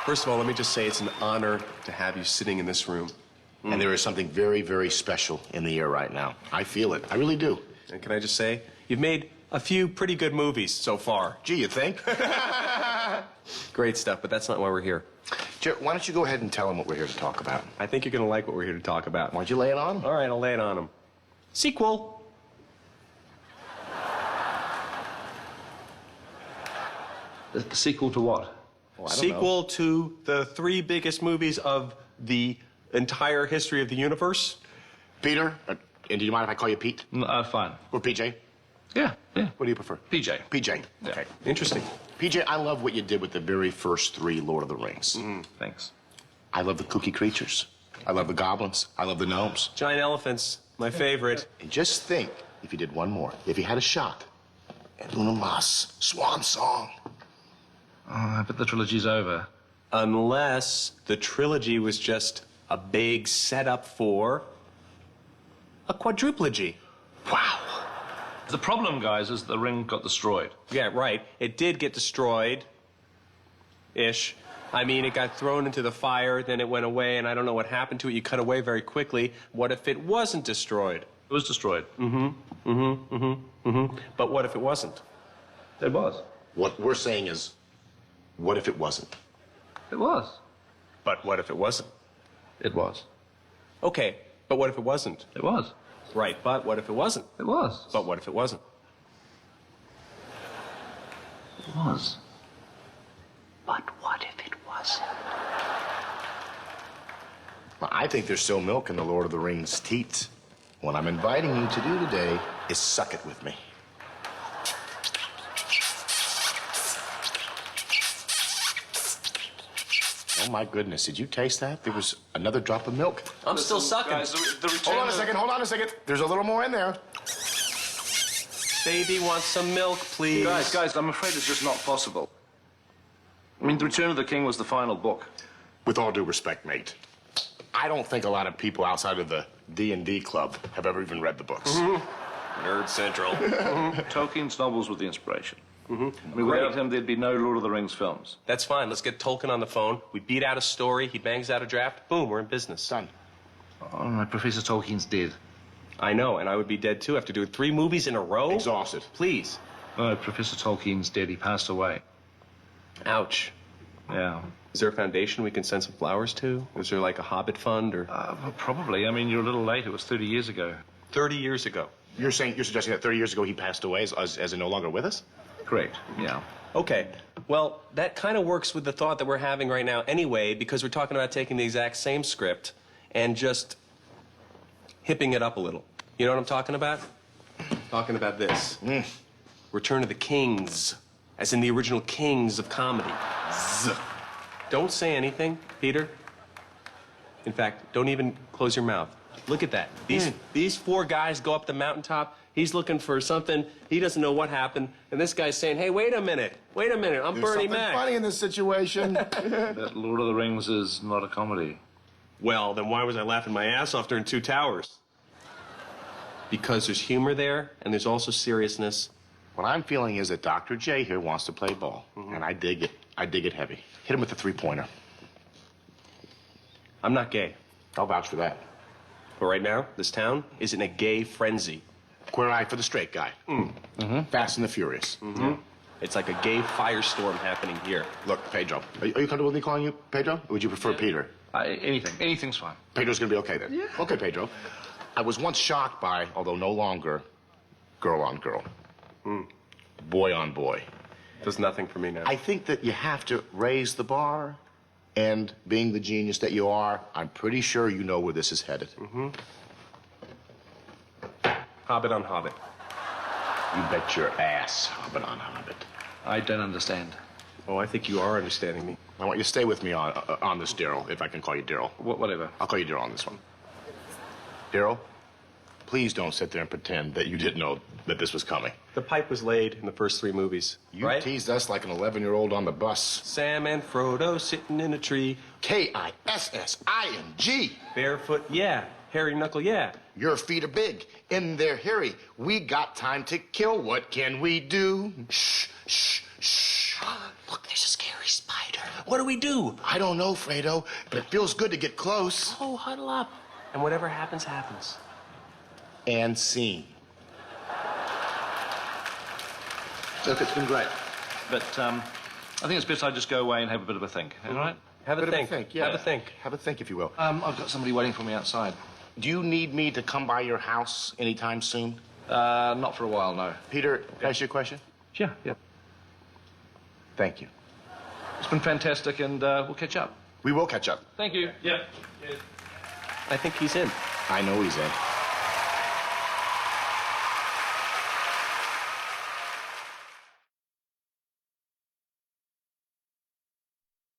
First of all, let me just say it's an honor to have you sitting in this room. And there is something very, very special in the air right now. I feel it. I really do. And can I just say, you've made a few pretty good movies so far. Gee, you think? Great stuff, but that's not why we're here. Jared, why don't you go ahead and tell them what we're here to talk about? I think you're going to like what we're here to talk about. Why don't you lay it on them? All right, I'll lay it on them. Sequel. The sequel to what? Oh, I don't Sequel to the 3 biggest movies of the entire history of the universe. Peter, and do you mind if I call you Pete? Fine. Or PJ? Yeah. What do you prefer? PJ. PJ. Yeah. Okay. Interesting. PJ, I love what you did with the very first 3 Lord of the Rings. Thanks. I love the kooky creatures. I love the goblins. I love the gnomes. Giant elephants, my favorite. And just think, if you did one more, if you had a shot at Luna Mas, Swan Song. Oh, but the trilogy's over. Unless the trilogy was just a big setup for a quadruplogy. Wow. The problem, guys, is the ring got destroyed. Yeah, right. It did get destroyed-ish. I mean, it got thrown into the fire, then it went away, and I don't know what happened to it. You cut away very quickly. What if it wasn't destroyed? It was destroyed. But what if it wasn't? It was. What we're saying is, what if it wasn't? It was. But what if it wasn't? It was. Okay, but what if it wasn't? It was. Right, but what if it wasn't? It was. But what if it wasn't? It was. But what if it wasn't? Well, I think there's still milk in the Lord of the Rings teat. What I'm inviting you to do today is suck it with me. Oh, my goodness. Did you taste that? There was another drop of milk. I'm still sucking. Guys, the return Hold on a second. There's a little more in there. Baby wants some milk, please. Guys, I'm afraid it's just not possible. I mean, The Return of the King was the final book. With all due respect, mate, I don't think a lot of people outside of the D&D club have ever even read the books. Nerd Central. Tolkien's novels were the inspiration. I mean, without him, there'd be no Lord of the Rings films. That's fine. Let's get Tolkien on the phone. We beat out a story. He bangs out a draft. Boom, we're in business. Done. Oh, no, Professor Tolkien's dead. I know, and I would be dead too after doing 3 movies in a row. Exhausted. Please. No, Professor Tolkien's dead. He passed away. Ouch. Yeah. Is there a foundation we can send some flowers to? Is there like a Hobbit fund or? Well, probably. I mean, you're a little late. It was 30 years ago. 30 years ago. You're suggesting that 30 years ago he passed away as in no longer with us? Correct. Yeah. Okay. Well, that kind of works with the thought that we're having right now anyway, because we're talking about taking the exact same script and just hipping it up a little. You know what I'm talking about? Talking about this. Return of the Kings, as in the original Kings of comedy. Don't say anything, Peter. In fact, don't even close your mouth. Look at that. These 4 guys go up the mountaintop. He's looking for something. He doesn't know what happened. And this guy's saying, hey, wait a minute. I'm Bernie Mac. Funny in this situation. That Lord of the Rings is not a comedy. Well, then why was I laughing my ass off during 2 Towers? Because there's humor there, and there's also seriousness. What I'm feeling is that Dr. J here wants to play ball, and I dig it. I dig it heavy. Hit him with the 3-pointer. I'm not gay. I'll vouch for that. But right now, this town is in a gay frenzy. Queer eye for the straight guy. Fast and the Furious. It's like a gay firestorm happening here. Look, Pedro, are you comfortable with me calling you Pedro? Or would you prefer Peter? Anything. Anything's fine. Pedro's gonna be okay then? Yeah. Okay, Pedro. I was once shocked by, although no longer, girl on girl. Boy on boy. Does nothing for me now. I think that you have to raise the bar, and being the genius that you are, I'm pretty sure you know where this is headed. Hobbit on Hobbit. You bet your ass, Hobbit on Hobbit. I don't understand. Oh, I think you are understanding me. I want you to stay with me on this, Daryl, if I can call you Daryl. Whatever. I'll call you Daryl on this one. Daryl, please don't sit there and pretend that you didn't know that this was coming. The pipe was laid in the first 3 movies, You right? teased us like an 11-year-old on the bus. Sam and Frodo sitting in a tree. Kissing. Barefoot, yeah. Hairy knuckle, yeah. Your feet are big. In there, hairy. We got time to kill. What can we do? Shh, shh, Shh. Look, there's a scary spider. What do we do? I don't know, Fredo, but it feels good to get close. Oh, huddle up. And whatever happens, happens. And scene. Look, it's been great. But I think it's best I just go away and have a bit of a think. All right? Have a Bit of think. a think, yeah. Have a think. Have a think, if you will. I've got somebody waiting for me outside. Do you need me to come by your house anytime soon? Not for a while, no. Peter, can I ask you a question? Yeah, yeah. Thank you. It's been fantastic, and we'll catch up. We will catch up. Thank you. Yeah. I think he's in. I know he's in.